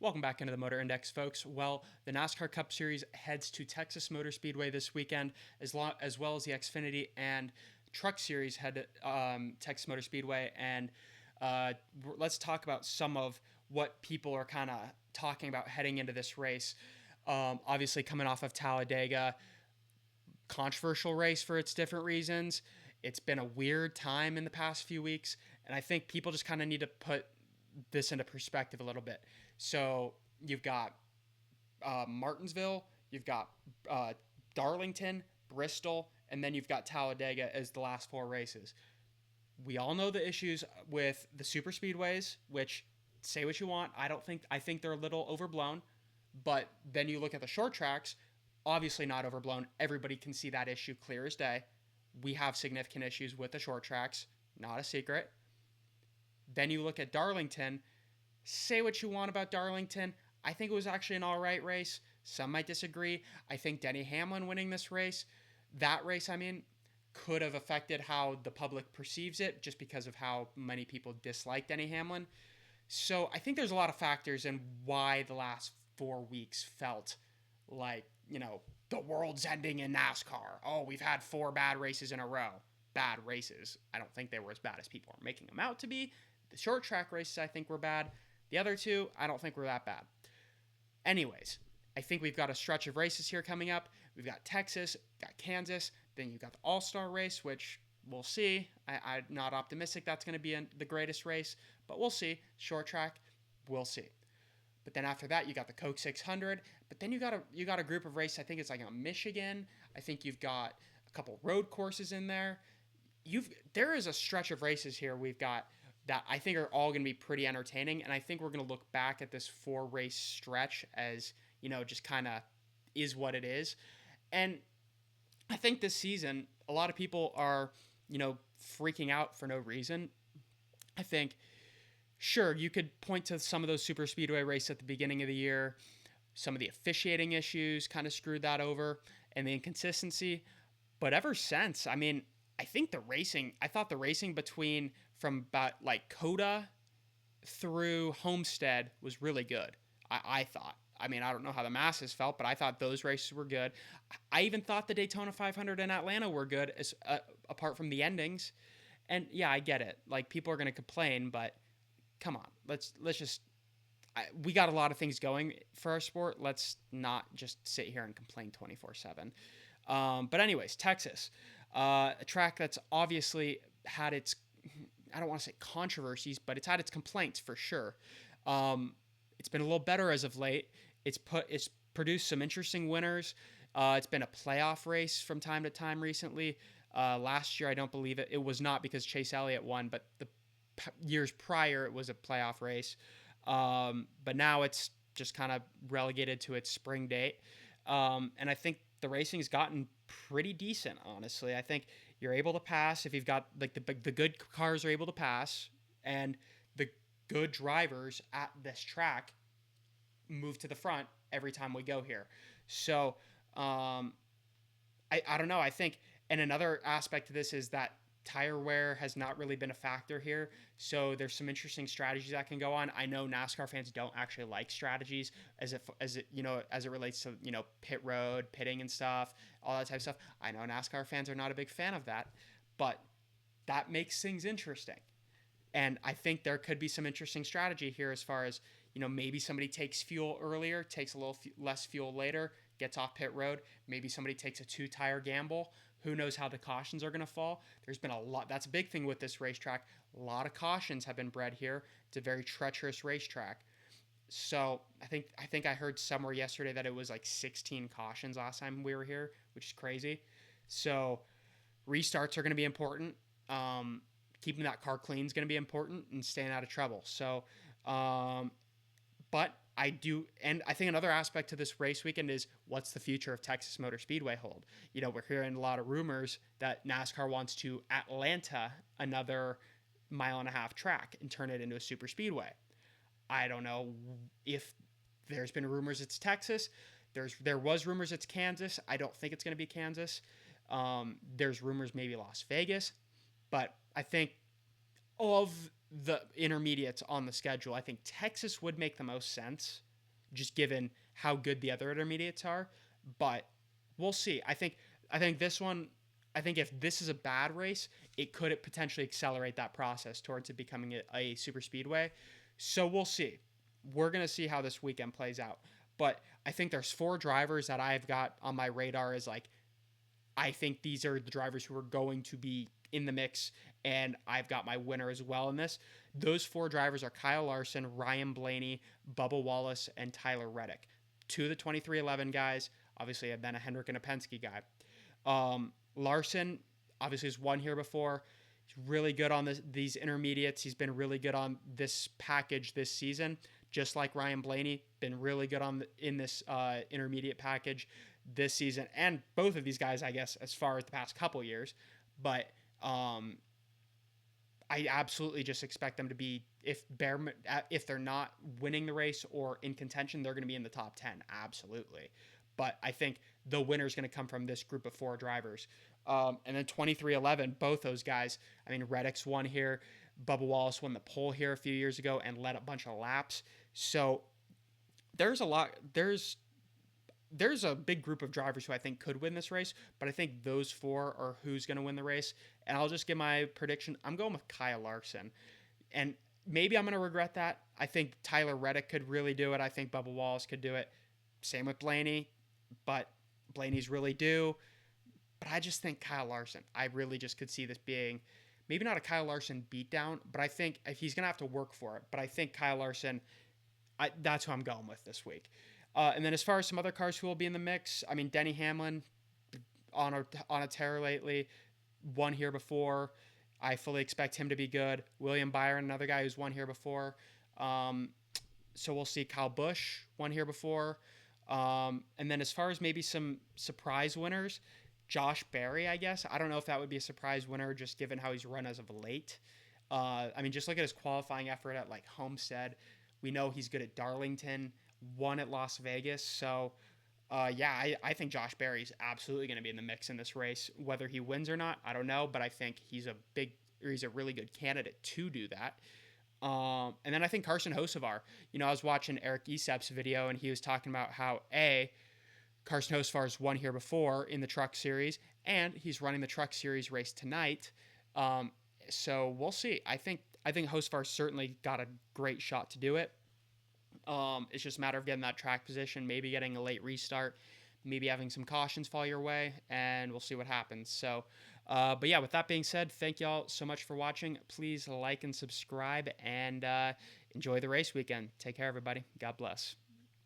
Welcome back into the Motor Index, folks. Well, the NASCAR Cup Series heads to Texas Motor Speedway this weekend, as well as the Xfinity and Truck Series head to Texas Motor Speedway. And let's talk about some of what people are kind of talking about heading into this race. Obviously, coming off of Talladega, controversial race for its different reasons. It's been a weird time in the past few weeks, and I think people just kind of need to put this into perspective a little bit. So you've got Martinsville, you've got Darlington, Bristol, and then you've got Talladega as the last four races. We all know the issues with the super speedways, which say what you want. I think they're a little overblown, but then you look at the short tracks, obviously not overblown. Everybody can see that issue clear as day. We have significant issues with the short tracks, not a secret. Then you look at Darlington. Say what you want about Darlington. I think it was actually an all right race. Some might disagree. I think Denny Hamlin winning this race, could have affected how the public perceives it just because of how many people dislike Denny Hamlin. So I think there's a lot of factors in why the last 4 weeks felt like, the world's ending in NASCAR. Oh, we've had 4 bad races in a row. Bad races. I don't think they were as bad as people are making them out to be. The short track races, I think, were bad. The other two, I don't think were that bad. Anyways, I think we've got a stretch of races here coming up. We've got Texas, got Kansas, then you've got the All-Star race, which we'll see. I'm not optimistic that's going to be the greatest race, but we'll see. Short track, we'll see. But then after that, you got the Coke 600. But then you got a group of races. I think it's like Michigan. I think you've got a couple road courses in there. There is a stretch of races here we've got that I think are all going to be pretty entertaining. And I think we're going to look back at this 4-race stretch as, just kind of is what it is. And I think this season, a lot of people are, freaking out for no reason. I think, sure, you could point to some of those super speedway races at the beginning of the year. Some of the officiating issues kind of screwed that over and the inconsistency. But ever since, I thought the racing from about like Coda through Homestead was really good. I thought. I don't know how the masses felt, but I thought those races were good. I even thought the Daytona 500 in Atlanta were good, apart from the endings. And yeah, I get it. Like, people are going to complain, but come on. Let's just. We got a lot of things going for our sport. Let's not just sit here and complain 24/7. But anyways, Texas, a track that's obviously had its, I don't want to say controversies, but it's had its complaints for sure. It's been a little better as of late. It's produced some interesting winners. It's been a playoff race from time to time recently. Last year, I don't believe it. It was not because Chase Elliott won, but the years prior, it was a playoff race. But now it's just kind of relegated to its spring date. And I think the racing's gotten pretty decent, honestly. I think you're able to pass if you've got, like, the good cars are able to pass, and the good drivers at this track move to the front every time we go here. So I don't know. I think, and another aspect to this is that tire wear has not really been a factor here. So there's some interesting strategies that can go on. I know NASCAR fans don't actually like strategies as it relates to, pit road, pitting and stuff, all that type of stuff. I know NASCAR fans are not a big fan of that, but that makes things interesting. And I think there could be some interesting strategy here as far as, maybe somebody takes fuel earlier, takes a little less fuel later, gets off pit road. Maybe somebody takes a 2-tire gamble. Who knows how the cautions are going to fall? There's been a lot. That's a big thing with this racetrack. A lot of cautions have been bred here. It's a very treacherous racetrack. So I think I heard somewhere yesterday that it was like 16 cautions last time we were here, which is crazy. So restarts are going to be important. Keeping that car clean is going to be important, and staying out of trouble. So, but I do, and I think another aspect to this race weekend is, what's the future of Texas Motor Speedway hold? We're hearing a lot of rumors that NASCAR wants to Atlanta another 1.5-mile track and turn it into a super speedway. I don't know if there's been rumors it's Texas. There was rumors it's Kansas. I don't think it's going to be Kansas. There's rumors maybe Las Vegas, but I think of the intermediates on the schedule, I think Texas would make the most sense. just given how good the other intermediates are. But we'll see. I think this one. I think if this is a bad race, it could potentially accelerate that process towards it becoming a super speedway. So we'll see. We're gonna see how this weekend plays out. But I think there's 4 drivers that I've got on my radar as like I think these are the drivers who are going to be in the mix, and I've got my winner as well in this. Those 4 drivers are Kyle Larson, Ryan Blaney, Bubba Wallace, and Tyler Reddick. 2 of the 2311 guys, obviously, and then a Hendrick and a Penske guy. Larson, obviously, has won here before. He's really good on these intermediates. He's been really good on this package this season, just like Ryan Blaney, been really good in this intermediate package this season, and both of these guys, I guess, as far as the past couple years. But I absolutely just expect them to be, if they're not winning the race or in contention, they're going to be in the top 10, absolutely. But I think the winner is going to come from this group of 4 drivers. And then 2311, both those guys, I mean, Reddick's won here. Bubba Wallace won the pole here a few years ago and led a bunch of laps. So there's a big group of drivers who I think could win this race, but I think those 4 are who's going to win the race. And I'll just give my prediction. I'm going with Kyle Larson. And maybe I'm going to regret that. I think Tyler Reddick could really do it. I think Bubba Wallace could do it. Same with Blaney, but Blaney's really due. But I just think Kyle Larson. I really just could see this being maybe not a Kyle Larson beatdown, but I think he's going to have to work for it. But I think Kyle Larson, that's who I'm going with this week. And then as far as some other cars who will be in the mix, I mean, Denny Hamlin on a tear lately, won here before. I fully expect him to be good. William Byron, another guy who's won here before. So we'll see. Kyle Busch won here before. And then as far as maybe some surprise winners, Josh Berry, I guess. I don't know if that would be a surprise winner just given how he's run as of late. I mean, just look at his qualifying effort at like Homestead. We know he's good at Darlington, won at Las Vegas. So, I think Josh Berry's absolutely going to be in the mix in this race. Whether he wins or not, I don't know, but I think he's a really good candidate to do that. And then I think Carson Hocevar. I was watching Eric Esep's video, and he was talking about how Carson Hocevar's won here before in the Truck Series, and he's running the Truck Series race tonight. So we'll see. I think Hocevar's certainly got a great shot to do it. It's just a matter of getting that track position, maybe getting a late restart, maybe having some cautions fall your way, and we'll see what happens. So, but yeah, with that being said, thank y'all so much for watching. Please like and subscribe, and enjoy the race weekend. Take care, everybody. God bless.